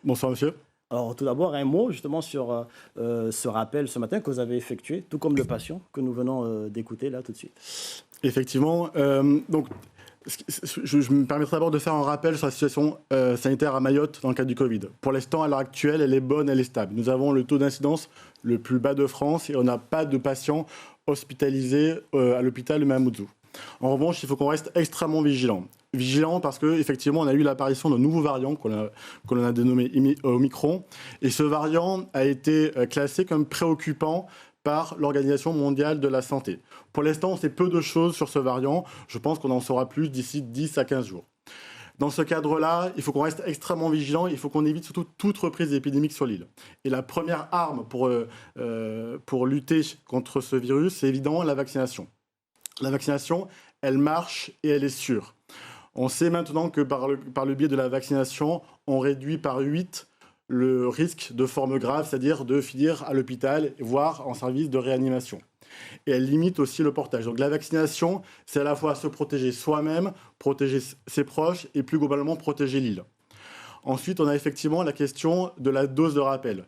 Bonsoir monsieur. Alors tout d'abord, un mot justement sur ce rappel ce matin que vous avez effectué, tout comme le patient que nous venons d'écouter là tout de suite. Effectivement, donc je me permettrai d'abord de faire un rappel sur la situation sanitaire à Mayotte dans le cadre du Covid. Pour l'instant, à l'heure actuelle, elle est bonne, elle est stable. Nous avons le taux d'incidence le plus bas de France et on n'a pas de patients hospitalisés à l'hôpital Mamoudzou. En revanche, il faut qu'on reste extrêmement vigilant. Vigilant parce qu'effectivement, on a eu l'apparition d'un nouveau variant qu'on a dénommé Omicron. Et ce variant a été classé comme préoccupant par l'Organisation mondiale de la santé. Pour l'instant, on sait peu de choses sur ce variant. Je pense qu'on en saura plus d'ici 10 à 15 jours. Dans ce cadre-là, il faut qu'on reste extrêmement vigilant. Il faut qu'on évite surtout toute reprise épidémique sur l'île. Et la première arme pour lutter contre ce virus, c'est évidemment la vaccination. La vaccination, elle marche et elle est sûre. On sait maintenant que par le biais de la vaccination, on réduit par 8 le risque de forme grave, c'est-à-dire de finir à l'hôpital, voire en service de réanimation. Et elle limite aussi le portage. Donc la vaccination, c'est à la fois se protéger soi-même, protéger ses proches et plus globalement protéger l'île. Ensuite, on a effectivement la question de la dose de rappel.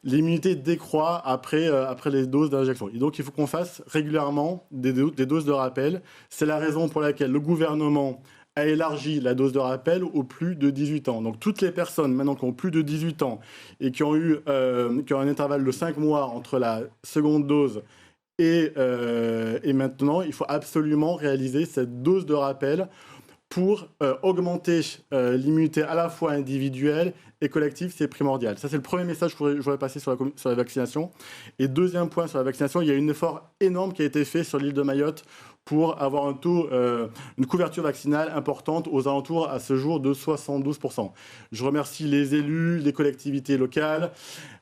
L'immunité décroît après les doses d'injection. Et donc, il faut qu'on fasse régulièrement des doses de rappel. C'est la raison pour laquelle le gouvernement a élargi la dose de rappel aux plus de 18 ans. Donc, toutes les personnes maintenant qui ont plus de 18 ans et qui ont un intervalle de 5 mois entre la seconde dose et maintenant, il faut absolument réaliser cette dose de rappel pour augmenter l'immunité à la fois individuelle et collective, c'est primordial. Ça, c'est le premier message que je voudrais passer sur la vaccination. Et deuxième point sur la vaccination, il y a un effort énorme qui a été fait sur l'île de Mayotte pour avoir une couverture vaccinale importante aux alentours à ce jour de 72%. Je remercie les élus, les collectivités locales,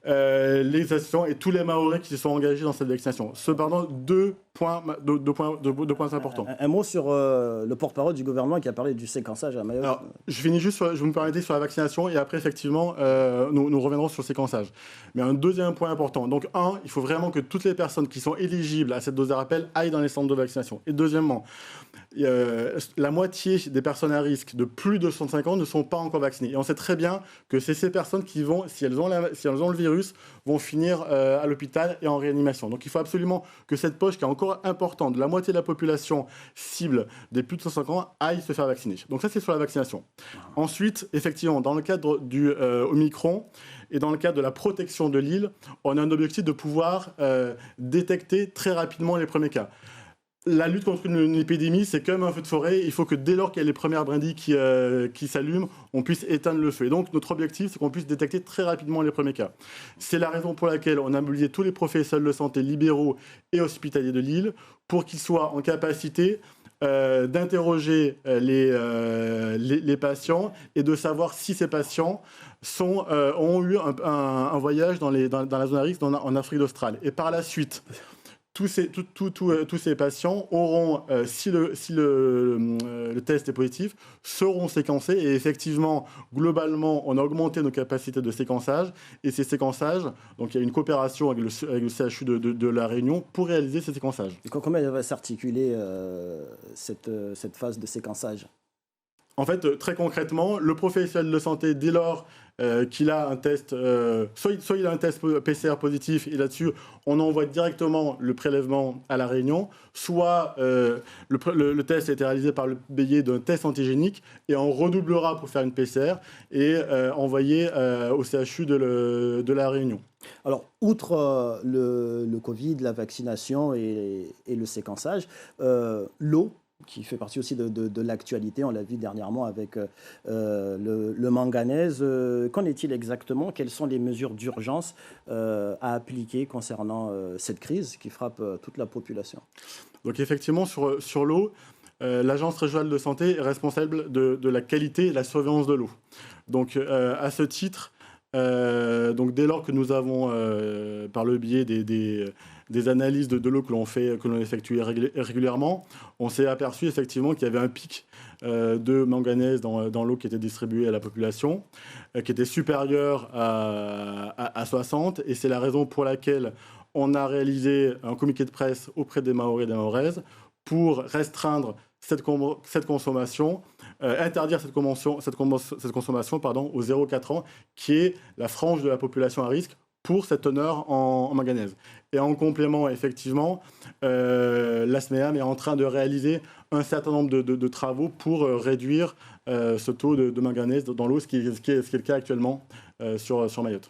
les associations et tous les Mahorais qui se sont engagés dans cette vaccination. Cependant, deux points importants. Un mot sur le porte-parole du gouvernement qui a parlé du séquençage à Mayotte. Alors, je finis juste, je me permettais sur la vaccination et après, effectivement, nous reviendrons sur le séquençage. Mais un deuxième point important. Donc, il faut vraiment que toutes les personnes qui sont éligibles à cette dose de rappel aillent dans les centres de vaccination. Et deuxièmement, la moitié des personnes à risque de plus de 65 ans ne sont pas encore vaccinées. Et on sait très bien que c'est ces personnes qui vont, si elles ont le virus, vont finir à l'hôpital et en réanimation. Donc il faut absolument que cette poche qui est encore importante, de la moitié de la population cible des plus de 65 ans, aille se faire vacciner. Donc ça, c'est sur la vaccination. Ensuite, effectivement, dans le cadre du Omicron et dans le cadre de la protection de l'île, on a un objectif de pouvoir détecter très rapidement les premiers cas. La lutte contre une épidémie, c'est comme un feu de forêt. Il faut que dès lors qu'il y a les premières brindilles qui s'allument, on puisse éteindre le feu. Et donc, notre objectif, c'est qu'on puisse détecter très rapidement les premiers cas. C'est la raison pour laquelle on a mobilisé tous les professionnels de santé libéraux et hospitaliers de l'île pour qu'ils soient en capacité d'interroger les patients et de savoir si ces patients ont eu un voyage dans la zone à risque en Afrique australe. Et par la suite, tous ces patients auront, si le test est positif, seront séquencés. Et effectivement, globalement, on a augmenté nos capacités de séquençage. Et ces séquençages, donc il y a une coopération avec le CHU de La Réunion pour réaliser ces séquençages. Et comment va s'articuler cette phase de séquençage ? En fait, très concrètement, le professionnel de santé, dès lors qu'il a un test, soit il a un test PCR positif, et là-dessus, on envoie directement le prélèvement à La Réunion, soit le test a été réalisé par le biais d'un test antigénique, et on redoublera pour faire une PCR, et envoyer au CHU de La Réunion. Alors, outre le Covid, la vaccination et le séquençage, l'eau, qui fait partie aussi de l'actualité. On l'a vu dernièrement avec le manganèse. Qu'en est-il exactement ? Quelles sont les mesures d'urgence à appliquer concernant cette crise qui frappe toute la population ? Donc effectivement, sur l'eau, l'Agence régionale de santé est responsable de la qualité et de la surveillance de l'eau. Donc à ce titre, donc dès lors que nous avons, par le biais des analyses de l'eau que l'on effectuait régulièrement, on s'est aperçu effectivement qu'il y avait un pic de manganèse dans l'eau qui était distribuée à la population, qui était supérieur à 60, et c'est la raison pour laquelle on a réalisé un communiqué de presse auprès des Mahorais et des Mahoraises pour restreindre cette consommation, interdire cette consommation aux 0,4 ans, qui est la frange de la population à risque pour cette teneur en manganèse. Et en complément, effectivement, la SMEAM est en train de réaliser un certain nombre de travaux pour réduire ce taux de manganèse dans l'eau, ce qui est le cas actuellement sur Mayotte.